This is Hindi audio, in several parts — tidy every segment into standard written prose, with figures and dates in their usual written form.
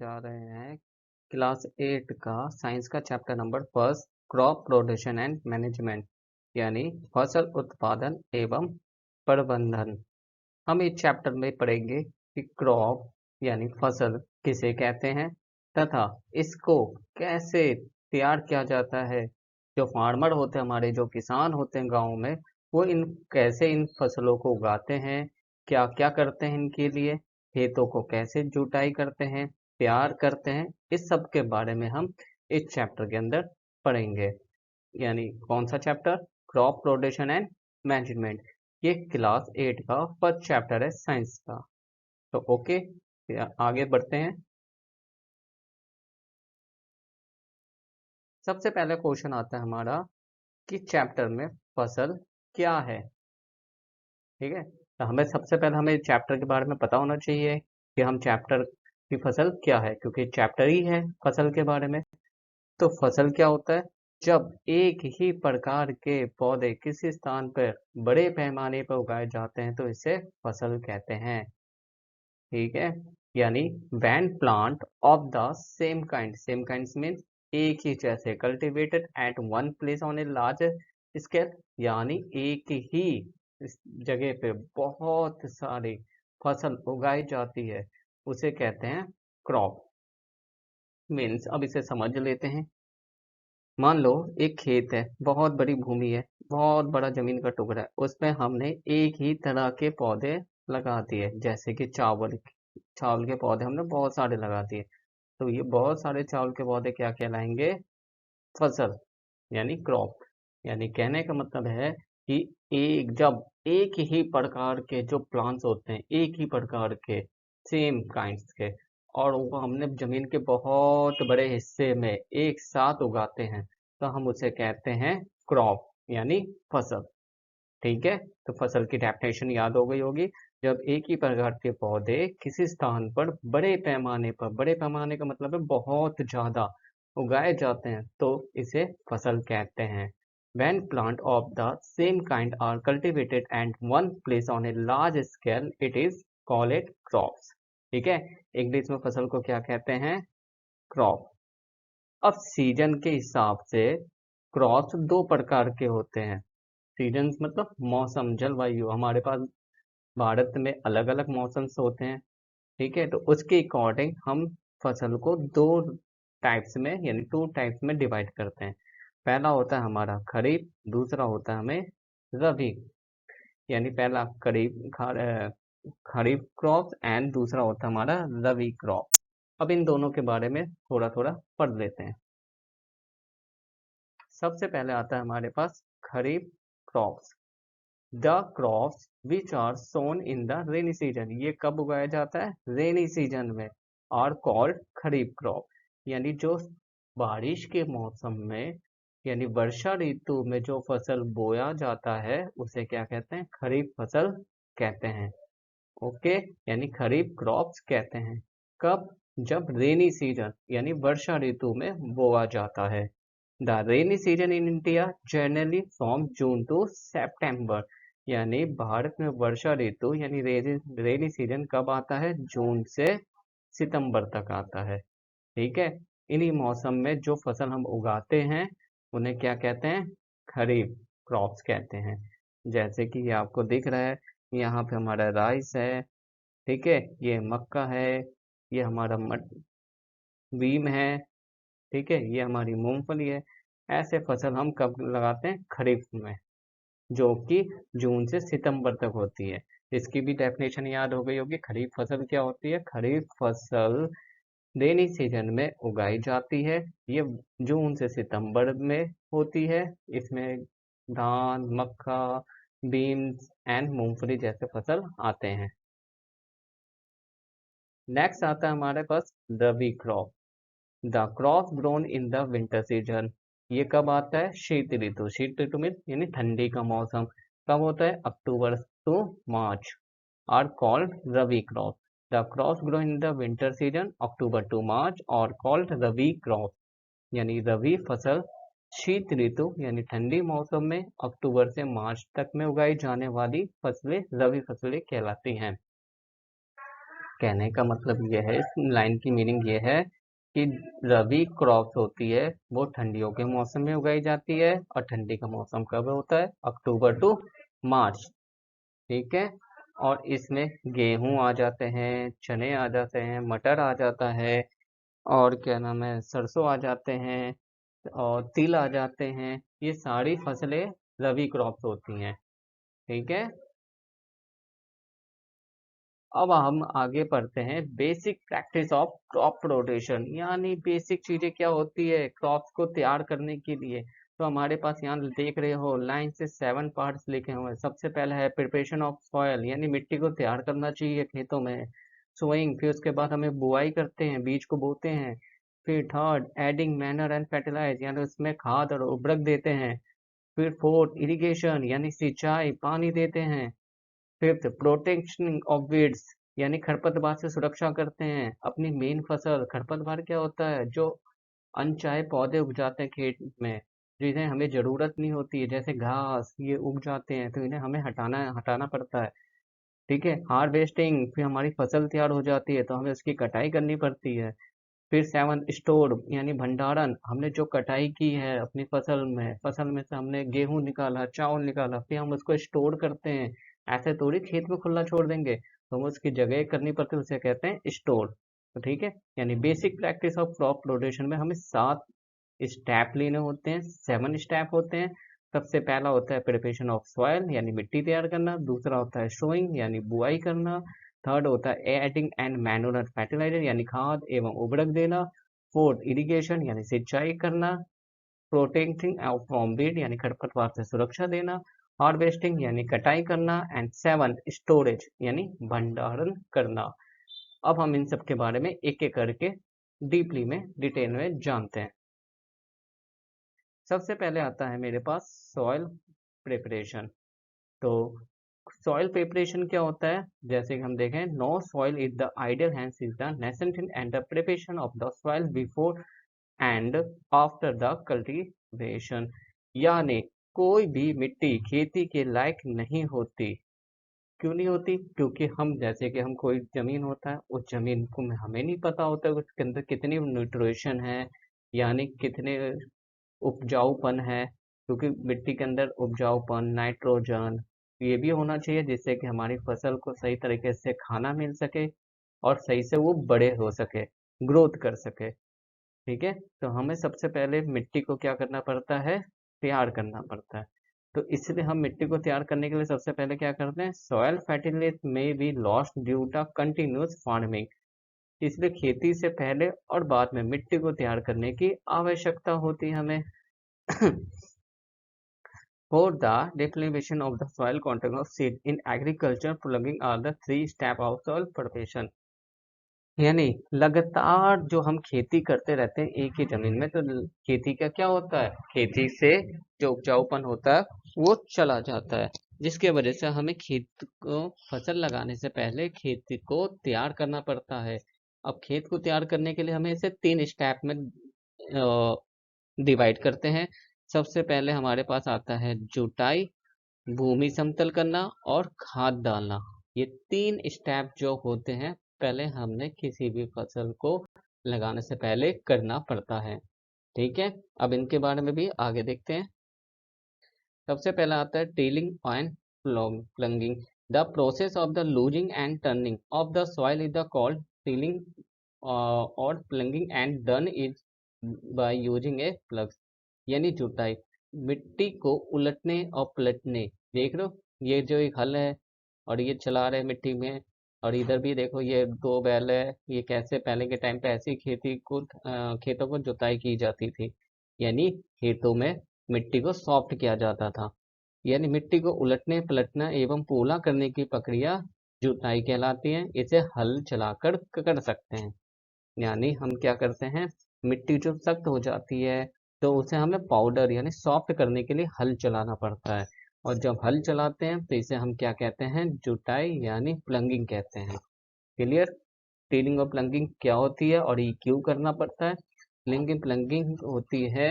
जा रहे हैं क्लास 8 का साइंस का chapter number first crop production and management यानी फसल उत्पादन एवं प्रबंधन। हम इस चैप्टर में पढ़ेंगे कि क्रॉप यानी फसल किसे कहते हैं तथा इसको कैसे तैयार किया जाता है। जो फार्मर होते हैं हमारे, जो किसान होते हैं गाँव में, वो कैसे इन फसलों को उगाते हैं, क्या क्या करते हैं इनके लिए, खेतों को कैसे जुताई करते हैं, तैयार करते हैं, इस सब के बारे में हम इस चैप्टर के अंदर पढ़ेंगे। यानी कौन सा chapter? Crop production and management. ये क्लास 8 का फर्स्ट चैप्टर है साइंस का। तो ओके, आगे बढ़ते हैं। सबसे पहले क्वेश्चन आता है हमारा कि चैप्टर में फसल क्या है। ठीक है, तो हमें चैप्टर के बारे में पता होना चाहिए कि हम चैप्टर की फसल क्या है, क्योंकि चैप्टर ही है फसल के बारे में। तो फसल क्या होता है? जब एक ही प्रकार के पौधे किसी स्थान पर बड़े पैमाने पर उगाए जाते हैं तो इसे फसल कहते हैं। ठीक है, यानी when plant of the same kinds means एक ही जैसे cultivated at one place on a large scale, यानी एक ही इस जगह पे बहुत सारी फसल उगाई जाती है, उसे कहते हैं क्रॉप। मीन्स अब इसे समझ लेते हैं। मान लो एक खेत है, बहुत बड़ी भूमि है, बहुत बड़ा जमीन का टुकड़ा है, उसमें हमने एक ही तरह के पौधे लगा दिए, जैसे कि चावल चावल के पौधे हमने बहुत सारे लगा दिए। तो ये बहुत सारे चावल के पौधे क्या कहलाएंगे? फसल, यानी क्रॉप। यानी कहने का मतलब है कि जब एक ही प्रकार के जो प्लांट्स होते हैं, एक ही प्रकार के सेम काइंड्स के, और वो हमने जमीन के बहुत बड़े हिस्से में एक साथ उगाते हैं, तो हम उसे कहते हैं क्रॉप, यानी फसल। ठीक है, तो फसल की डेफिनेशन याद हो गई होगी। जब एक ही प्रकार के पौधे किसी स्थान पर बड़े पैमाने का मतलब है बहुत ज्यादा उगाए जाते हैं, तो इसे फसल कहते हैं। When plant of the same kind are cultivated at one place on a large scale, it is called it crops. ठीक है, इंग्लिश में फसल को क्या कहते हैं? क्रॉप। अब सीजन के हिसाब से क्रॉप्स दो प्रकार के होते हैं। सीजन्स मतलब मौसम, जलवायु। हमारे पास भारत में अलग अलग मौसम्स होते हैं। ठीक है, तो उसके अकॉर्डिंग हम फसल को दो टाइप्स में यानी टू टाइप्स में डिवाइड करते हैं। पहला होता है हमारा खरीफ, दूसरा होता है हमें रबी। यानी पहला खरीफ क्रॉप एंड दूसरा होता है हमारा रबी क्रॉप। अब इन दोनों के बारे में थोड़ा थोड़ा पढ़ लेते हैं। सबसे पहले आता है हमारे पास kharif crops. The crops which are sown in the rainy season, ये कब उगाया जाता है? रेनी सीजन में। आर कॉल्ड खरीफ क्रॉप, यानी जो बारिश के मौसम में यानी वर्षा ऋतु में जो फसल बोया जाता है उसे क्या कहते हैं? खरीफ फसल कहते हैं। ओके, यानी खरीफ क्रॉप्स कहते हैं। कब? जब रेनी सीजन यानी वर्षा ऋतु में बोया जाता है। The rainy season in India generally from June to September, यानी भारत में वर्षा ऋतु यानी रेनी सीजन कब आता है? जून से सितंबर तक आता है। ठीक है, इन्हीं मौसम में जो फसल हम उगाते हैं उन्हें क्या कहते हैं? खरीफ क्रॉप्स कहते हैं। जैसे कि ये आपको दिख रहा है, यहाँ पे हमारा राइस है, ठीक है, ये मक्का है, ये हमारा बीम है, ठीक है, ये हमारी मूंगफली है। ऐसे फसल हम कब लगाते हैं? खरीफ में, जो कि जून से सितंबर तक होती है। इसकी भी डेफिनेशन याद हो गई होगी। खरीफ फसल क्या होती है? खरीफ फसल रेनी सीजन में उगाई जाती है। ये जून से सितंबर में होती है। इसमें धान, मक्का, बीन्स एंड मूंगफली जैसे फसल आते हैं। नेक्स्ट आता है हमारे पास rabi crop. The crop grown in the winter season, ये कब आता है? शीत ऋतु। शीत ऋतु में यानी ठंडी का मौसम कब होता है? October to March. Are called rabi crop. The crops grow in the winter season October to March और कॉल्ड रबी क्रॉप, यानी रबी फसल शीत ऋतु यानी ठंडी मौसम में अक्टूबर से मार्च तक में उगाई जाने वाली फसलें रबी फसलें कहलाती हैं। कहने का मतलब ये है, इस लाइन की मीनिंग ये है कि रबी क्रॉप्स होती है वो ठंडियों के मौसम में उगाई जाती है, और ठंडी का मौसम कब होता है? अक्टूबर टू मार्च। ठीक है। और इसमें गेहूं आ जाते हैं, चने आ जाते हैं, मटर आ जाता है, और क्या नाम है, सरसों आ जाते हैं, और तिल आ जाते हैं। ये सारी फसलें रबी क्रॉप्स होती हैं। ठीक है। अब हम आगे पढ़ते हैं basic practice of crop rotation, यानी बेसिक चीजें क्या होती है क्रॉप्स को तैयार करने के लिए। तो हमारे पास यहाँ देख रहे हो लाइन से 7 पार्ट्स लिखे हुए हैं। सबसे पहला है प्रिपरेशन ऑफ सॉयल, यानी मिट्टी को तैयार करना चाहिए खेतों में। सोइंग, फिर उसके बाद हमें बुआई करते हैं, बीज को बोते हैं। फिर third, adding manure and fertilise, यानी उसमें खाद और उर्वरक देते हैं। फिर फोर्थ, इरिगेशन, यानी सिंचाई, पानी देते हैं। फिफ्थ, प्रोटेक्शन ऑफ वीड्स, यानी खरपतवार से सुरक्षा करते हैं अपनी मेन फसल। खरपतवार क्या होता है? जो अनचाहे पौधे उग जाते हैं खेत में, जिन्हें हमें जरूरत नहीं होती है, जैसे घास, ये उग जाते हैं तो इन्हें हमें हटाना हटाना पड़ता है। ठीक है। हार्वेस्टिंग, फिर हमारी फसल तैयार हो जाती है तो हमें उसकी कटाई करनी पड़ती है। फिर सेवन, स्टोर, यानी भंडारण, हमने जो कटाई की है अपनी फसल में से हमने गेहूं निकाला, चावल निकाला, फिर हम उसको स्टोर करते हैं। ऐसे थोड़ी खेत में खुला छोड़ देंगे, तो हमें उसकी जगह करनी पड़ती है, उसे कहते हैं स्टोर। तो ठीक है, यानी basic practice of crop rotation में हमें 7 स्टेप लेने होते हैं, 7 स्टेप होते हैं। सबसे पहला होता है प्रिपरेशन ऑफ सॉइल, यानी मिट्टी तैयार करना। दूसरा होता है सोइंग, यानी बुआई करना। थर्ड होता है एडिंग एंड मैन्योर फर्टिलाइजर, यानी खाद एवं उर्वरक देना। फोर्थ, इरिगेशन, यानी सिंचाई करना। प्रोटेक्टिंग फ्रॉम वीड, यानी खरपतवार से सुरक्षा देना। हार्वेस्टिंग, यानी कटाई करना। एंड सेवन, स्टोरेज, यानी भंडारण करना। अब हम इन सब के बारे में एक एक करके डीपली में डिटेल में जानते हैं। सबसे पहले आता है मेरे पास सॉइल प्रिपरेशन। तो सॉइल प्रिपरेशन क्या होता है? जैसे कि हम देखें, no soil is the ideal hence is the nascent and the preparation of the soil before and after the cultivation, यानी कोई भी मिट्टी खेती के लायक नहीं होती। क्यों नहीं होती? क्योंकि हम, जैसे कि हम, कोई जमीन होता है, उस जमीन को हमें नहीं पता होता है उसके अंदर कितनी न्यूट्रिशन है, यानी कितने उपजाऊपन है। क्योंकि मिट्टी के अंदर उपजाऊपन, नाइट्रोजन, ये भी होना चाहिए जिससे कि हमारी फसल को सही तरीके से खाना मिल सके और सही से वो बड़े हो सके, ग्रोथ कर सके। ठीक है। तो हमें सबसे पहले मिट्टी को क्या करना पड़ता है? तैयार करना पड़ता है। तो इसलिए हम मिट्टी को तैयार करने के लिए सबसे पहले क्या करते हैं? सॉयल फर्टिलाइजर में be lost due to continuous farming, इसलिए खेती से पहले और बाद में मिट्टी को तैयार करने की आवश्यकता होती है हमें। For the declination of the soil content of seed in agriculture, plugging are the 3 steps of soil preparation। यानी लगातार जो हम खेती करते रहते हैं एक ही जमीन में, तो खेती का क्या होता है? खेती से जो उपजाऊपन होता है वो चला जाता है, जिसके वजह से हमें खेत को फसल लगाने से पहले खेती को तैयार करना पड़ता है। अब खेत को तैयार करने के लिए हमें इसे 3 स्टेप में डिवाइड करते हैं। सबसे पहले हमारे पास आता है जुताई, भूमि समतल करना और खाद डालना। ये 3 स्टेप जो होते हैं पहले हमने किसी भी फसल को लगाने से पहले करना पड़ता है। ठीक है। अब इनके बारे में भी आगे देखते हैं। सबसे पहला आता है tilling and ploughing. The process of the loosening and turning of the soil is the called tilling और ploughing and done is by using a plough, यानी जुताई। मिट्टी को उलटने और पलटने, देख लो ये जो एक हल है और ये चला रहे मिट्टी में, और इधर भी देखो ये 2 बैल है। ये कैसे पहले के टाइम पे ऐसी खेती को खेतों को जुताई की जाती थी, यानी खेतों में मिट्टी को सॉफ्ट किया जाता था। यानी मिट्टी को उलटने पलटना एवं पोला करने की प्रक्रिया जुताई कहलाती है। इसे हल चलाकर कर सकते हैं। यानी हम क्या करते हैं, मिट्टी जो सख्त हो जाती है तो उसे हमें पाउडर यानी सॉफ्ट करने के लिए हल चलाना पड़ता है। और जब हल चलाते हैं तो इसे हम क्या कहते हैं? जुताई यानी प्लंगिंग कहते हैं। क्लियर? टीलिंग और प्लंगिंग क्या होती है और ये क्यों करना पड़ता है? प्लंगिंग प्लंगिंग होती है,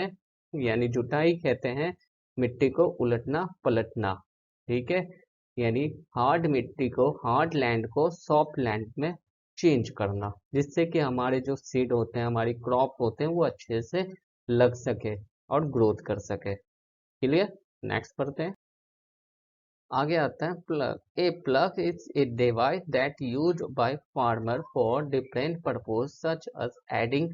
यानी जुताई कहते हैं मिट्टी को उलटना पलटना। ठीक है। यानी हार्ड मिट्टी को, हार्ड लैंड को सॉफ्ट लैंड में चेंज करना, जिससे कि हमारे जो सीड होते हैं, हमारी क्रॉप होते हैं, वो अच्छे से लग सके और ग्रोथ कर सके। क्लियर? नेक्स्ट पढ़ते हैं। आगे आता है plough. A plough is a device that use by farmer for different purpose such as adding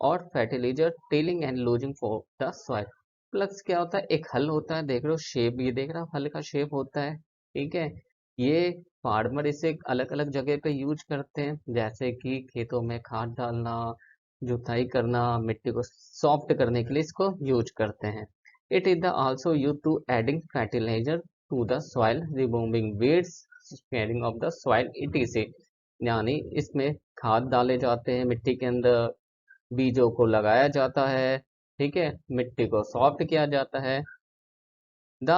और fertiliser, tilling and loosening for the soil. Ploughs क्या होता है? एक हल होता है, देख रहे हो शेप, ये देख रहा हो हल का शेप होता है, ठीक है। ये फार्मर इसे अलग अलग जगह पे यूज करते हैं, जैसे कि खेतों में खाद डालना, जुताई करना, मिट्टी को सॉफ्ट करने के लिए इसको यूज करते हैं। It is the also use to adding fertiliser to the soil, removing weeds, sparing of the soil etc। यानी इसमें खाद डाले जाते हैं मिट्टी के अंदर, बीजों को लगाया जाता है, ठीक है, मिट्टी को सॉफ्ट किया जाता है। द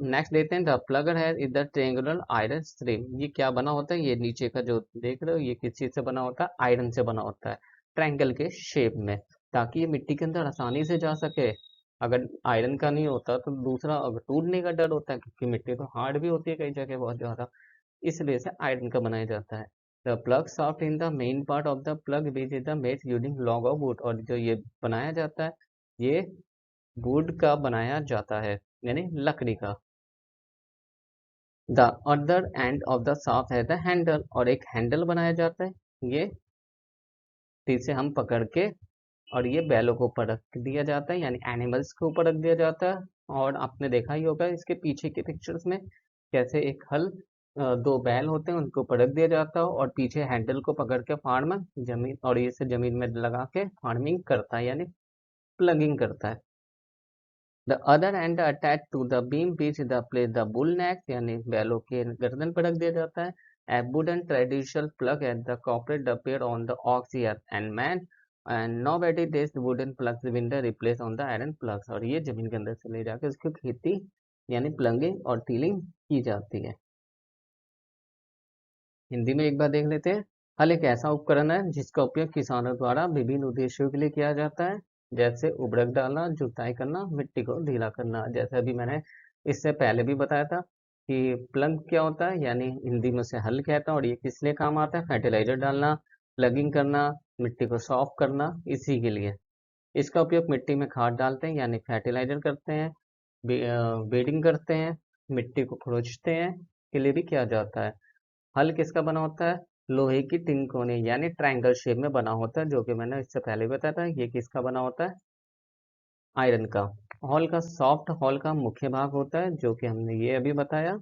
नेक्स्ट देते हैं, द प्लगर है is the triangular iron string. ये क्या बना होता है? ये नीचे का जो देख रहे हो, ये किस चीज से बना होता है? आयरन से बना होता है, ट्रायंगल के शेप में, ताकि ये मिट्टी के अंदर आसानी से जा सके। अगर आयरन का नहीं होता तो दूसरा अगर टूटने का डर होता है, क्योंकि मिट्टी तो हार्ड भी होती है कई जगह बहुत ज्यादा, इसलिए से आयरन का बनाया जाता है। The plug shaft in the main part of the plug which is the made using log of would. और जो ये बनाया जाता है, ये वुड का बनाया जाता है, यानी लकड़ी का। The other end of the shaft है द हैंडल, और एक हैंडल बनाया जाता है, ये इसे हम पकड़ के, और ये बैलों को ऊपर रख दिया जाता है, यानी एनिमल्स के ऊपर रख दिया जाता है। और आपने देखा ही होगा इसके पीछे के पिक्चर्स में, कैसे एक हल, दो बैल होते हैं, उनको ऊपर रख दिया जाता है, और पीछे हैंडल को पकड़ के फार्मर जमीन, और ये से जमीन में लगा के फार्मिंग करता है, यानी प्लगिंग करता है। The other end attach to the beam beach the place the bull neck, यानी बैलों के गर्दन पर रख दिया जाता है। A wooden traditional plough at the corporate appear on the ox ear and man, and nowadays this wooden plugs window replace on the iron plugs। और ये जमीन के अंदर से ले जाकर इसकी खेती यानी प्लगिंग और टीलिंग की जाती है। हिंदी में एक बार देख लेते हैं। हल एक ऐसा उपकरण है जिसका उपयोग किसानों द्वारा विभिन्न उद्देश्यों के लिए किया जाता है, जैसे उर्वरक डालना, जुताई करना, मिट्टी को ढीला करना। जैसे अभी मैंने इससे पहले भी बताया था कि प्लग क्या होता है, यानी हिंदी में उसे हल कहता है, और ये किस लिए काम आता है? फर्टिलाइजर डालना, प्लगिंग करना, मिट्टी को सॉफ्ट करना, इसी के लिए। इसका उपयोग मिट्टी में खाद डालते हैं, यानी फर्टिलाइजर करते हैं, बेडिंग करते हैं, मिट्टी को खुरचते हैं, के लिए भी किया जाता है। हल किसका बना होता है? लोहे की तिनकोने यानी ट्रायंगल शेप में बना होता है, जो कि मैंने इससे पहले भी बताया था। ये किसका बना होता है? आयरन का। हॉल का सॉफ्ट हॉल का मुख्य भाग होता है, जो कि हमने ये अभी बताया,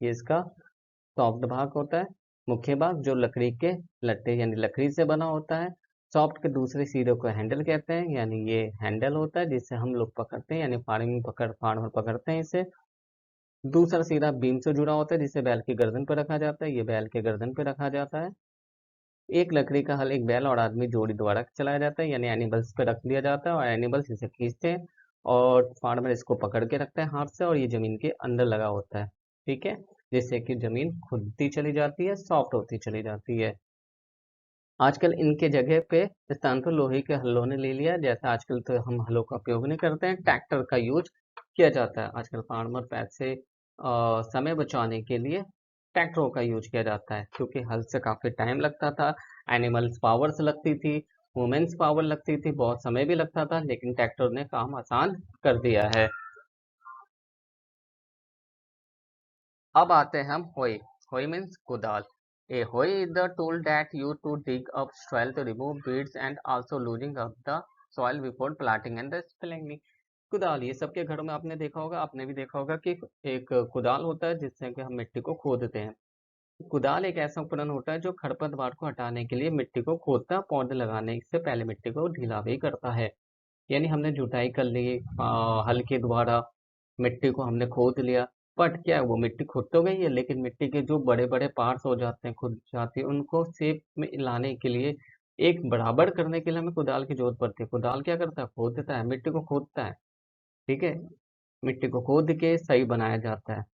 ये इसका सॉफ्ट भाग होता है। मुख्य भाग जो लकड़ी के लट्टे यानी लकड़ी से बना होता है। सॉफ्ट के दूसरे सिरे को हैंडल कहते हैं, यानी ये हैंडल होता है जिससे हम लोग पकड़ते हैं, यानी फार्मर पकड़ते हैं इसे। दूसरा सीधा बीम से जुड़ा होता है, जिसे बैल की गर्दन पर रखा जाता है, ये बैल के गर्दन पर रखा जाता है। एक लकड़ी का हल एक बैल और आदमी जोड़ी द्वारा चलाया जाता है, यानी एनिमल्स पे रख दिया जाता है, और एनिमल्स इसे खींचते हैं, और फार्मर इसको पकड़ के रखता है हाथ से, और ये जमीन के अंदर लगा होता है, ठीक है, जिससे कि जमीन खुदती चली जाती है, सॉफ्ट होती चली जाती है। आजकल इनके जगह पे स्थान पर लोहे के हलों ने ले लिया। जैसे आजकल तो हम हलों का उपयोग नहीं करते हैं, ट्रैक्टर का यूज किया जाता है। आजकल फार्मर पैसे समय बचाने के लिए ट्रैक्टरों का यूज किया जाता है, क्योंकि हल से काफी टाइम लगता था, एनिमल्स पावर्स लगती थी, वुमेन्स पावर लगती थी, बहुत समय भी लगता था, लेकिन ट्रैक्टर ने काम आसान कर दिया है। अब आते हैं हम होई। होई मीन्स कुदाल। A hoe is the tool that used to dig up soil to remove weeds and also loosening up the soil before planting and the spelling। कुदाल ये सबके घरों में आपने देखा होगा, आपने भी देखा होगा कि एक कुदाल होता है जिससे कि हम मिट्टी को खोदते हैं। कुदाल एक ऐसा उपकरण होता है जो खरपतवार को हटाने के लिए मिट्टी को खोदता, पौधे लगाने से पहले मिट्टी को ढीला भी करता है। यानी हमने जुताई कर ली, हल के द्वारा मिट्टी को हमने खोद लिया, बट क्या है, वो मिट्टी खुद तो गई है, लेकिन मिट्टी के जो बड़े बड़े पार्ट्स हो जाते हैं, खुद जाते हैं, उनको शेप में लाने के लिए, एक बराबर करने के लिए हमें कुदाल की जरूरत पड़ती है। कुदाल क्या करता है? खोद देता है, मिट्टी को खोदता है, ठीक है, मिट्टी को खोद के सही बनाया जाता है।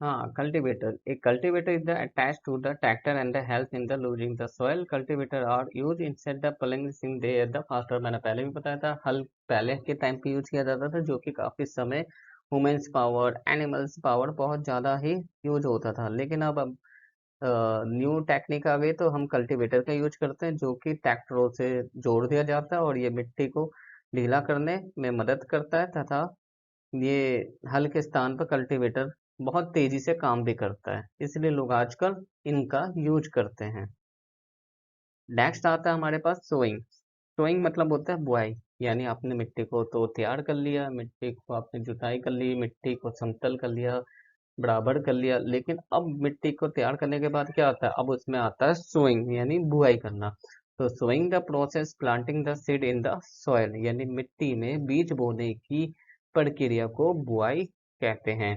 हाँ, cultivator. A cultivator is the attached to the tractor and the helps in the losing the soil। Cultivator are used instead the ploughing in the faster। मैंने पहले भी बताया था, हल पहले के टाइम पे यूज किया जाता था, जो कि काफी समय वुमेन्स पावर, एनिमल्स पावर बहुत ज़्यादा ही यूज होता था। लेकिन अब न्यू टेक्निक आ गई तो हम कल्टीवेटर का यूज करते हैं, जो कि ट्रैक्टरों से जोड़ दिया जाता है और ये मिट्टी को ढीला करने में मदद करता है, तथा ये हल के स्थान पर कल्टीवेटर बहुत तेजी से काम भी करता है, इसलिए लोग आजकल इनका यूज करते हैं। नेक्स्ट आता है हमारे पास सोइंग। सोइंग मतलब होता है बुआई, यानी आपने मिट्टी को तो तैयार कर लिया, मिट्टी को आपने जुताई कर ली, मिट्टी को समतल कर लिया, बराबर कर लिया, लेकिन अब मिट्टी को तैयार करने के बाद क्या आता है, अब उसमें आता है सोइंग यानी बुआई करना। तो sowing the process planting the seed in the soil, यानी मिट्टी में बीज बोने की प्रक्रिया को बुआई कहते हैं।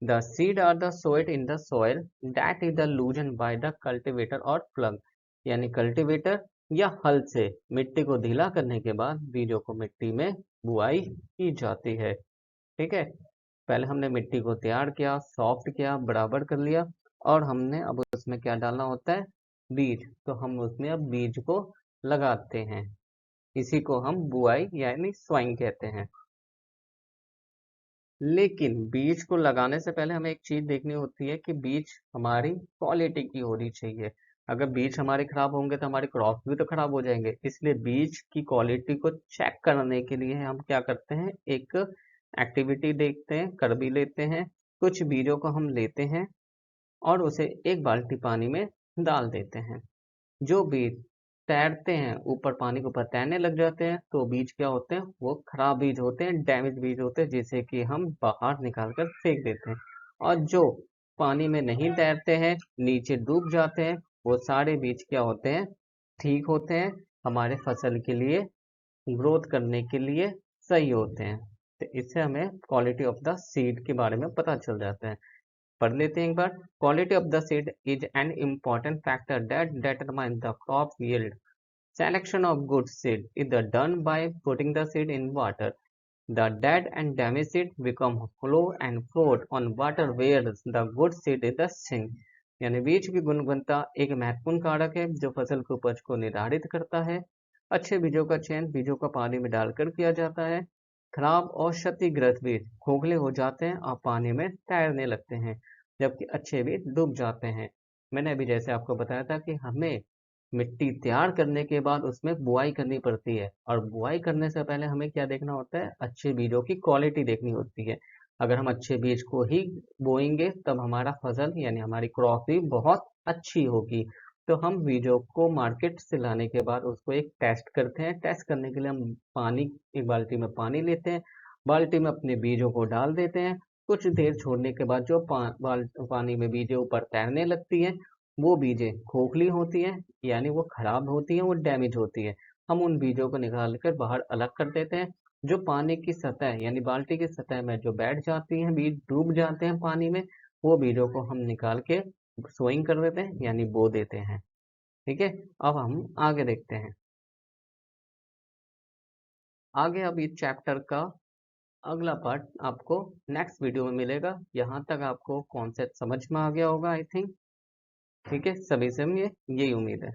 The seed are the sowed in the soil that is the loosen by the cultivator और प्लग, यानी कल्टीवेटर या हल से मिट्टी को ढीला करने के बाद बीजों को मिट्टी में बुआई की जाती है। ठीक है, पहले हमने मिट्टी को तैयार किया, सॉफ्ट किया, बराबर कर लिया, और हमने अब उसमें क्या डालना होता है, बीज। तो हम उसमें अब बीज को लगाते हैं, इसी को हम बुआई यानी स्वाइंग कहते हैं। लेकिन बीज को लगाने से पहले हमें एक चीज देखनी होती है कि बीज हमारी क्वालिटी की होनी चाहिए। अगर बीज हमारे खराब होंगे तो हमारे क्रॉप भी तो खराब हो जाएंगे, इसलिए बीज की क्वालिटी को चेक करने के लिए हम क्या करते हैं, एक एक्टिविटी देखते हैं, कर भी लेते हैं। कुछ बीजों को हम लेते हैं और उसे एक बाल्टी पानी में डाल देते हैं। जो बीज तैरते हैं, ऊपर पानी के ऊपर तैरने लग जाते हैं, तो बीज क्या होते हैं, वो खराब बीज होते हैं, डैमेज बीज होते हैं, जिसे कि हम बाहर निकाल कर फेंक देते हैं। और जो पानी में नहीं तैरते हैं, नीचे डूब जाते हैं, वो सारे बीज क्या होते हैं, ठीक होते हैं, हमारे फसल के लिए ग्रोथ करने के लिए सही होते हैं। तो इससे हमें क्वालिटी ऑफ द सीड के बारे में पता चल जाता है। पढ़ लेते हैं एक बार। Quality of the seed is an important factor that determines the crop yield. Selection of good seed is done by putting the seed in water. The dead and damaged seed become hollow and float on water, whereas the good seed is the sink. यानी बीज की गुणवत्ता एक महत्वपूर्ण कारक है जो फसल की उपज को निर्धारित करता है। अच्छे बीजों का चयन बीजों का पानी में डालकर किया जाता है। खराब और क्षतिग्रस्त बीज खोखले हो जाते हैं और पानी में तैरने लगते हैं, जबकि अच्छे बीज डूब जाते हैं। मैंने अभी जैसे आपको बताया था कि हमें मिट्टी तैयार करने के बाद उसमें बुआई करनी पड़ती है, और बुआई करने से पहले हमें क्या देखना होता है, अच्छे बीजों की क्वालिटी देखनी होती है। अगर हम अच्छे बीज को ही बोएंगे तब हमारा फसल यानी हमारी क्रॉप भी बहुत अच्छी होगी। तो हम बीजों को मार्केट से लाने के बाद उसको एक टेस्ट करते हैं। टेस्ट करने के लिए हम पानी, एक बाल्टी में पानी लेते हैं, बाल्टी में अपने बीजों को डाल देते हैं। कुछ देर छोड़ने के बाद जो पानी में बीजें ऊपर तैरने लगती हैं, वो बीजें खोखली होती हैं, यानी वो खराब होती हैं, वो डैमेज होती है। हम उन बीजों को निकाल कर बाहर अलग कर देते हैं। जो पानी की सतह यानी बाल्टी की सतह में जो बैठ जाती हैं, बीज डूब जाते हैं पानी में, वो बीजों को हम निकाल के सोइंग कर देते हैं यानी बो देते हैं। ठीक है, अब हम आगे देखते हैं। आगे अब इस चैप्टर का अगला पार्ट आपको नेक्स्ट वीडियो में मिलेगा। यहाँ तक आपको कॉन्सेप्ट समझ में आ गया होगा आई थिंक। ठीक है, सभी से यही उम्मीद है।